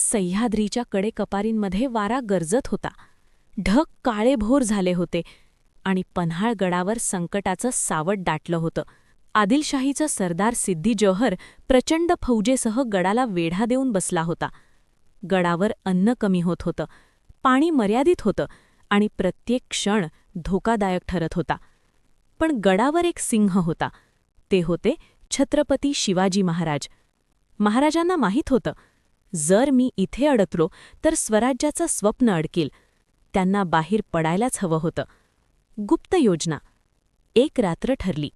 सह्याद्रीच्या कडेकपारींमध्ये वारा गरजत होता. ढग काळेभोर झाले होते आणि पन्हाळ गडावर संकटाचं सावट दाटलं होतं. आदिलशाहीचा सरदार सिद्दी जोहर प्रचंड फौजेसह गडाला वेढा देऊन बसला होता. गडावर अन्न कमी होत होतं, पाणी मर्यादित होतं आणि प्रत्येक क्षण धोकादायक ठरत होता. पण गडावर एक सिंह होता. ते होते छत्रपती शिवाजी महाराज. महाराजांना माहीत होतं, जर मी इथे अडकलो तर स्वराज्याचं स्वप्न अडकेल. त्यांना बाहेर पडायलाच हवं होतं. गुप्त योजना. एक रात्र ठरली.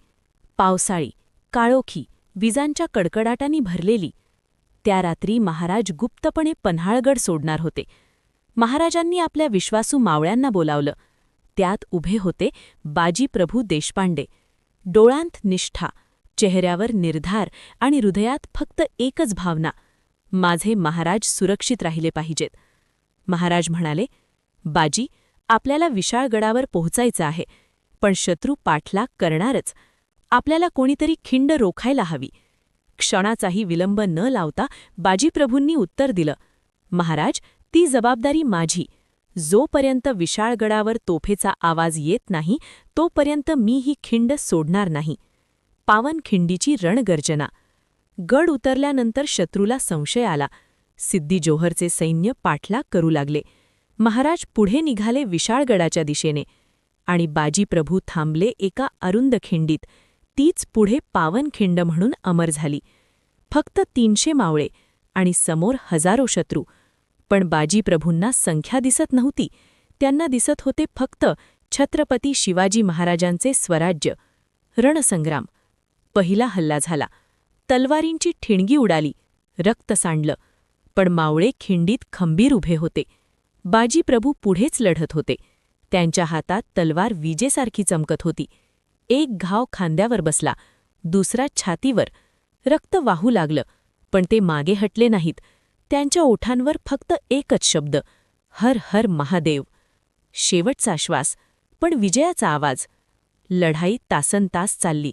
पावसाळी, काळोखी, विजांच्या कडकडाटांनी भरलेली. त्या रात्री महाराज गुप्तपणे पन्हाळगड सोडणार होते. महाराजांनी आपल्या विश्वासू मावळ्यांना बोलावलं. त्यात उभे होते बाजीप्रभू देशपांडे. डोळ्यांत निष्ठा, चेहऱ्यावर निर्धार आणि हृदयात फक्त एकच भावना, माझे महाराज सुरक्षित राहिले पाहिजेत. महाराज म्हणाले, बाजी, आपल्याला विशाळगडावर पोहोचायचं आहे, पण शत्रू पाठलाग करणारच. आपल्याला कोणीतरी खिंड रोखायला हवी. क्षणाचाही विलंब न लावता बाजीप्रभूंनी उत्तर दिलं, महाराज, ती जबाबदारी माझी. जोपर्यंत विशाळगडावर तोफेचा आवाज येत नाही तोपर्यंत मी ही खिंड सोडणार नाही. पावनखिंडीची रणगर्जना. गड उतरल्यानंतर शत्रूला संशय आला. सिद्दी जोहरचे सैन्य पाठलाग करू लागले. महाराज पुढे निघाले विशाळगडाच्या दिशेने आणि बाजीप्रभू थांबले एका अरुंद खिंडीत. तीच पुढे पावनखिंड म्हणून अमर झाली. फक्त 300 मावळे आणि समोर हजारो शत्रू. पण बाजीप्रभूंना संख्या दिसत नव्हती. त्यांना दिसत होते फक्त छत्रपती शिवाजी महाराजांचे स्वराज्य. रणसंग्राम. पहिला हल्ला झाला. तलवारींची ठिणगी उडाली. रक्त सांडलं. पण मावळे खिंडीत खंबीर उभे होते. बाजीप्रभू पुढेच लढत होते. त्यांच्या हातात तलवार विजेसारखी चमकत होती. एक घाव खांद्यावर बसला, दुसरा छातीवर. रक्त वाहू लागलं, पण ते मागे हटले नाहीत. त्यांच्या ओठांवर फक्त एकच शब्द, हर हर महादेव. शेवटचा श्वास, पण विजयाचा आवाज. लढाई तासनतास चालली.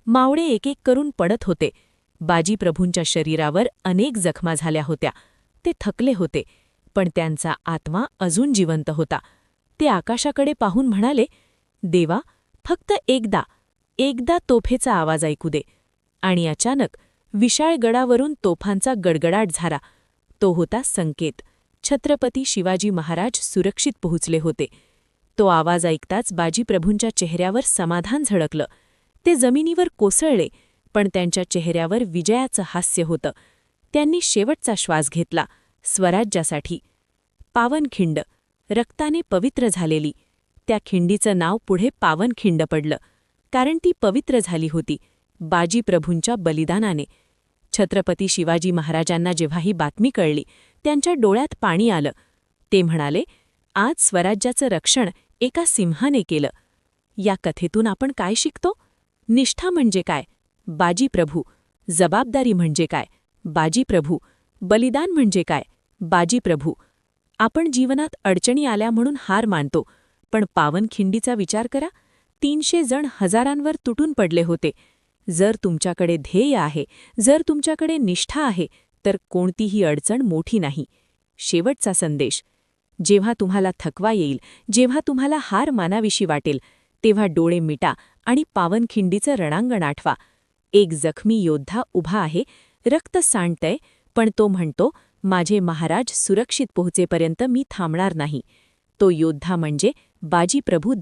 मावळे एक एक करून पडत होते. बाजीप्रभूंच्या शरीरावर अनेक जखमा झाल्या होत्या. ते थकले होते, पण त्यांचा आत्मा अजून जिवंत होता. ते आकाशाकडे पाहून म्हणाले, देवा, फक्त एकदा तोफेचा आवाज ऐकू दे. आणि अचानक विशाळगडावरून तोफांचा गडगडाट झाला. तो होता संकेत. छत्रपती शिवाजी महाराज सुरक्षित पोहोचले होते. तो आवाज ऐकताच बाजीप्रभूंच्या चेहऱ्यावर समाधान झळकलं. ते जमिनीवर कोसळले, पण त्यांच्या चेहऱ्यावर विजयाचं हास्य होतं. त्यांनी शेवटचा श्वास घेतला, स्वराज्यासाठी. पावनखिंड, रक्ताने पवित्र झालेली. त्या खिंडीचं नाव पुढे पावनखिंड पडलं, कारण ती पवित्र झाली होती बाजीप्रभूंच्या बलिदानाने. छत्रपती शिवाजी महाराजांना जेव्हा ही बातमी कळली, त्यांच्या डोळ्यात पाणी आलं. ते म्हणाले, आज स्वराज्याचं रक्षण एका सिंहाने केलं. या कथेतून आपण काय शिकतो? निष्ठा म्हणजे काय? बाजीप्रभू. जबाबदारी म्हणजे काय? बाजीप्रभू. बलिदान म्हणजे काय? बाजीप्रभू. आपण जीवनात अडचणी आल्या म्हणून हार मानतो, पण पावनखिंडीचा विचार करा. 300 जण हजारांवर तुटून पडले होते. जर तुमच्याकडे ध्येय आहे, जर तुमच्याकडे निष्ठा आहे, तर कोणतीही अडचण मोठी नाही. शेवटचा संदेश. जेव्हा तुम्हाला थकवा येईल, जेव्हा तुम्हाला हार मानाविषयी वाटेल, तेव्हा डोळे मिटा आणि पावनखिंडीचं रणांगण आठवा. एक जखमी योद्धा उभा आहे, रक्त सांडतंय, पण तो म्हणतो, माझे महाराज सुरक्षित पोहोचेपर्यंत मी थांबणार नाही. तो योद्धा म्हणजे बाजीप्रभू